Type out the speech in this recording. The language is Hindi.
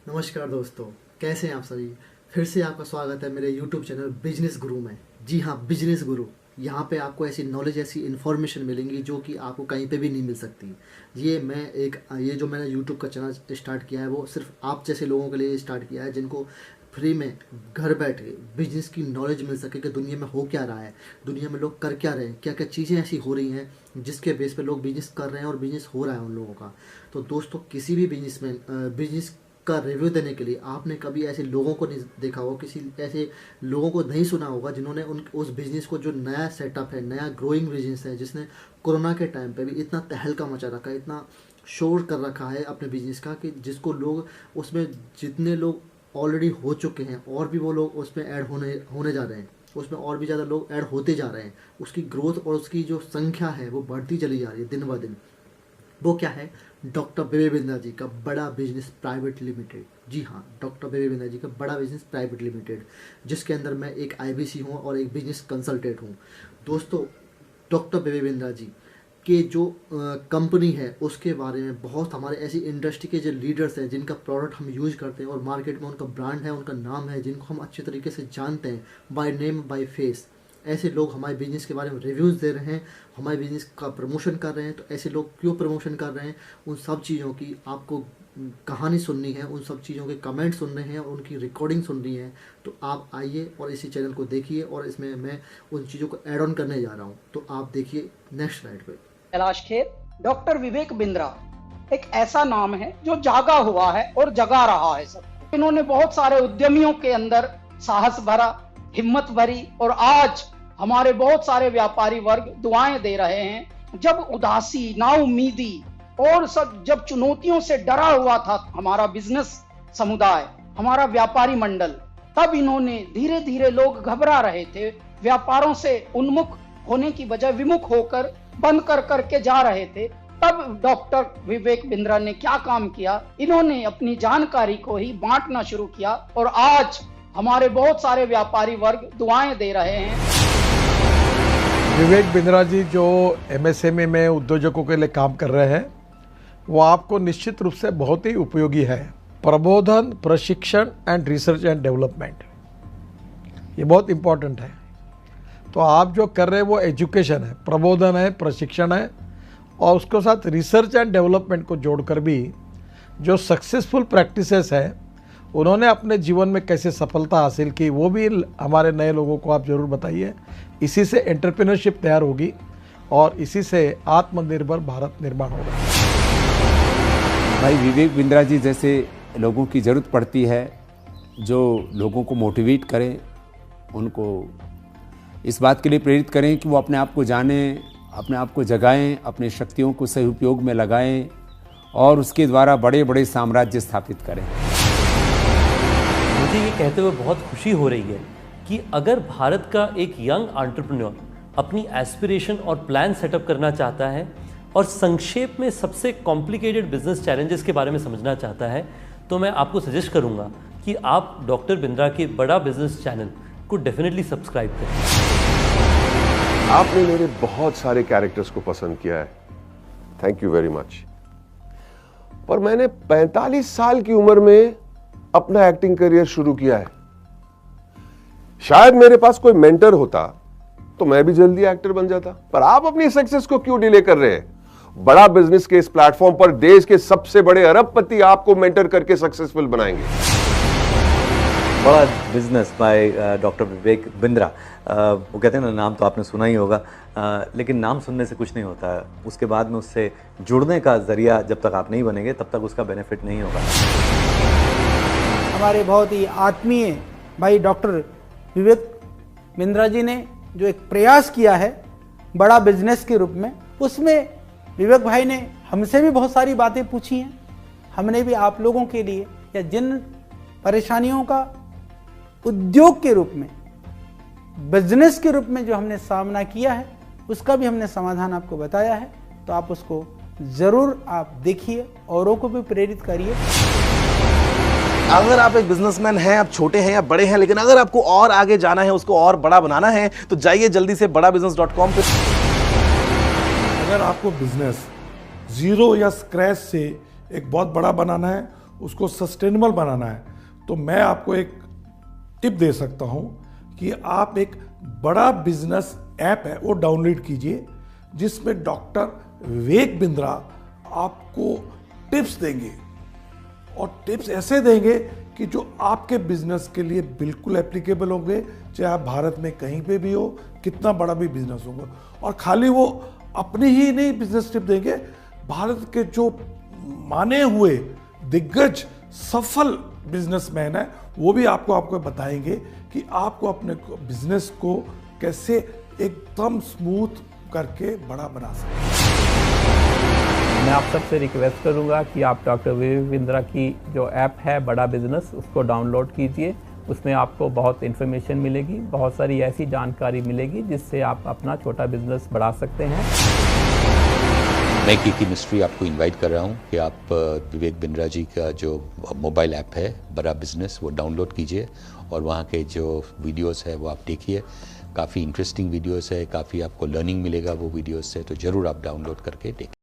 नमस्कार दोस्तों, कैसे हैं आप सभी। फिर से आपका स्वागत है मेरे YouTube चैनल बिजनेस गुरु में। जी हाँ, बिजनेस गुरु। यहाँ पे आपको ऐसी नॉलेज, ऐसी इन्फॉर्मेशन मिलेंगी जो कि आपको कहीं पे भी नहीं मिल सकती। ये जो मैंने YouTube का चैनल स्टार्ट किया है वो सिर्फ आप जैसे लोगों के लिए स्टार्ट किया है जिनको फ्री में घर बैठे बिजनेस की नॉलेज मिल सके कि दुनिया में हो क्या रहा है, दुनिया में लोग कर क्या रहे हैं, क्या क्या चीज़ें ऐसी हो रही हैं जिसके बेस पे लोग बिजनेस कर रहे हैं और बिजनेस हो रहा है उन लोगों का। तो दोस्तों, किसी भी बिजनेस का रिव्यू देने के लिए आपने कभी ऐसे लोगों को नहीं देखा होगा, किसी ऐसे लोगों को नहीं सुना होगा जिन्होंने उस बिज़नेस को, जो नया सेटअप है, नया ग्रोइंग बिजनेस है, जिसने कोरोना के टाइम पे भी इतना तहलका मचा रखा है, इतना शोर कर रखा है अपने बिजनेस का, कि जिसको लोग उसमें, जितने लोग ऑलरेडी हो चुके हैं और भी वो लोग उसमें ऐड होने जा रहे हैं, उसमें और भी ज़्यादा लोग ऐड होते जा रहे हैं। उसकी ग्रोथ और उसकी जो संख्या है वो बढ़ती चली जा रही है दिन ब दिन। वो क्या है? डॉक्टर बेबी बिंद्रा जी का बड़ा बिजनेस प्राइवेट लिमिटेड। जी हाँ, डॉक्टर बेबी बिंद्रा जी का बड़ा बिजनेस प्राइवेट लिमिटेड, जिसके अंदर मैं एक IBC हूँ और एक बिजनेस कंसल्टेंट हूँ। दोस्तों, डॉक्टर बेबी बिंद्रा जी के जो कंपनी है उसके बारे में बहुत हमारे ऐसी इंडस्ट्री के जो लीडर्स हैं जिनका प्रोडक्ट हम यूज करते हैं और मार्केट में उनका ब्रांड है, उनका नाम है, जिनको हम अच्छे तरीके से जानते हैं बाय नेम बाय फेस, ऐसे लोग हमारे बिजनेस के बारे में रिव्यूज़ दे रहे हैं, हमारे बिजनेस का प्रमोशन कर रहे हैं। तो ऐसे लोग क्यों प्रमोशन कर रहे हैं, उन सब चीज़ों की आपको कहानी सुननी है, उन सब चीज़ों के कमेंट सुनने हैं और उनकी रिकॉर्डिंग सुननी है। तो आप आइए और इसी चैनल को देखिए और इसमें मैं उन चीज़ों को ऐड ऑन करने जा रहा हूँ। तो आप देखिए नेक्स्ट स्लाइड पे। कैलाश खेर। डॉक्टर विवेक बिंद्रा एक ऐसा नाम है जो जागा हुआ है और जगा रहा है सब। इन्होंने बहुत सारे उद्यमियों के अंदर साहस भरा, हिम्मत भरी, और आज हमारे बहुत सारे व्यापारी वर्ग दुआएं दे रहे हैं। जब उदासी, नाउमीदी और सब, जब चुनौतियों से डरा हुआ था हमारा बिजनेस समुदाय, हमारा व्यापारी मंडल, तब इन्होंने धीरे धीरे, लोग घबरा रहे थे, व्यापारों से उन्मुख होने की बजाय विमुख होकर बंद कर करके जा रहे थे, तब डॉक्टर विवेक बिंद्रा ने क्या काम किया, इन्होंने अपनी जानकारी को ही बांटना शुरू किया और आज हमारे बहुत सारे व्यापारी वर्ग दुआएं दे रहे हैं। विवेक बिंद्रा जी जो MSME में उद्योजकों के लिए काम कर रहे हैं वो आपको निश्चित रूप से बहुत ही उपयोगी है। प्रबोधन, प्रशिक्षण एंड रिसर्च एंड डेवलपमेंट, ये बहुत इम्पोर्टेंट है। तो आप जो कर रहे हैं वो एजुकेशन है, प्रबोधन है, प्रशिक्षण है, और उसके साथ रिसर्च एंड डेवलपमेंट को जोड़कर भी जो सक्सेसफुल प्रैक्टिसेस है उन्होंने अपने जीवन में कैसे सफलता हासिल की वो भी हमारे नए लोगों को आप ज़रूर बताइए। इसी से एंटरप्रेन्योरशिप तैयार होगी और इसी से आत्मनिर्भर भारत निर्माण होगा। भाई विवेक बिंद्रा जी जैसे लोगों की ज़रूरत पड़ती है, जो लोगों को मोटिवेट करें, उनको इस बात के लिए प्रेरित करें कि वो अपने आप को जानें, अपने आप को जगाएं, अपनी शक्तियों को सही उपयोग में लगाएं और उसके द्वारा बड़े बड़े साम्राज्य स्थापित करें। मुझे ये कहते हुए बहुत खुशी हो रही है कि अगर भारत का एक यंग एंटरप्रेन्योर अपनी एस्पिरेशन और प्लान सेटअप करना चाहता है और संक्षेप में सबसे कॉम्प्लिकेटेड बिजनेस चैलेंजेस के बारे में समझना चाहता है, तो मैं आपको सजेस्ट करूंगा कि आप डॉक्टर बिंद्रा के बड़ा बिजनेस चैनल को डेफिनेटली सब्सक्राइब करें। आपने मेरे बहुत सारे कैरेक्टर्स को पसंद किया है, थैंक यू वेरी मच। पर मैंने 45 साल की उम्र में अपना एक्टिंग करियर शुरू किया है। शायद मेरे पास कोई मेंटर होता तो मैं भी जल्दी एक्टर बन जाता। पर आप अपनी सक्सेस को क्यों डिले कर रहे हैं? बड़ा बिजनेस के इस प्लेटफॉर्म पर देश के सबसे बड़े अरबपति आपको मेंटर करके सक्सेसफुल बनाएंगे। बड़ा business by doctor Vivek Bindra. वो कहते हैं ना, नाम तो आपने सुना ही होगा, लेकिन नाम सुनने से कुछ नहीं होता। उसके बाद में उससे जुड़ने का जरिया जब तक आप नहीं बनेंगे तब तक उसका बेनिफिट नहीं होगा। हमारे बहुत ही आत्मीय भाई डॉक्टर विवेक बिंद्रा जी ने जो एक प्रयास किया है बड़ा बिजनेस के रूप में, उसमें विवेक भाई ने हमसे भी बहुत सारी बातें पूछी हैं। हमने भी आप लोगों के लिए, या जिन परेशानियों का उद्योग के रूप में, बिजनेस के रूप में जो हमने सामना किया है, उसका भी हमने समाधान आपको बताया है। तो आप उसको ज़रूर आप देखिए, औरों को भी प्रेरित करिए। अगर आप एक बिजनेसमैन हैं, आप छोटे हैं या बड़े हैं, लेकिन अगर आपको और आगे जाना है, उसको और बड़ा बनाना है, तो जाइए जल्दी से badabusiness.com पे। अगर आपको बिजनेस जीरो या स्क्रैच से एक बहुत बड़ा बनाना है उसको सस्टेनेबल बनाना है, तो मैं आपको एक टिप दे सकता हूं कि आप एक बड़ा बिजनेस ऐप है वो डाउनलोड कीजिए, जिसमें डॉक्टर विवेक बिंद्रा आपको टिप्स देंगे, और टिप्स ऐसे देंगे कि जो आपके बिजनेस के लिए बिल्कुल एप्लीकेबल होंगे, चाहे आप भारत में कहीं पे भी हो, कितना बड़ा भी बिजनेस होगा। और खाली वो अपनी ही नहीं बिजनेस टिप देंगे, भारत के जो माने हुए दिग्गज सफल बिजनेसमैन है वो भी आपको बताएंगे कि आपको अपने बिजनेस को कैसे एकदम स्मूथ करके बड़ा बना सकते। मैं आप सबसे रिक्वेस्ट करूंगा कि आप डॉक्टर विवेक बिंद्रा की जो ऐप है बड़ा बिजनेस, उसको डाउनलोड कीजिए। उसमें आपको बहुत इन्फॉर्मेशन मिलेगी, बहुत सारी ऐसी जानकारी मिलेगी जिससे आप अपना छोटा बिजनेस बढ़ा सकते हैं। मैं की मिस्ट्री आपको इनवाइट कर रहा हूं कि आप विवेक बिंद्रा जी का जो मोबाइल ऐप है बड़ा बिजनेस वो डाउनलोड कीजिए, और वहां के जो वीडियोस है वो आप देखिए। काफ़ी इंटरेस्टिंग वीडियोस है, काफ़ी आपको लर्निंग मिलेगा वो वीडियोस से, तो ज़रूर आप डाउनलोड करके देखें।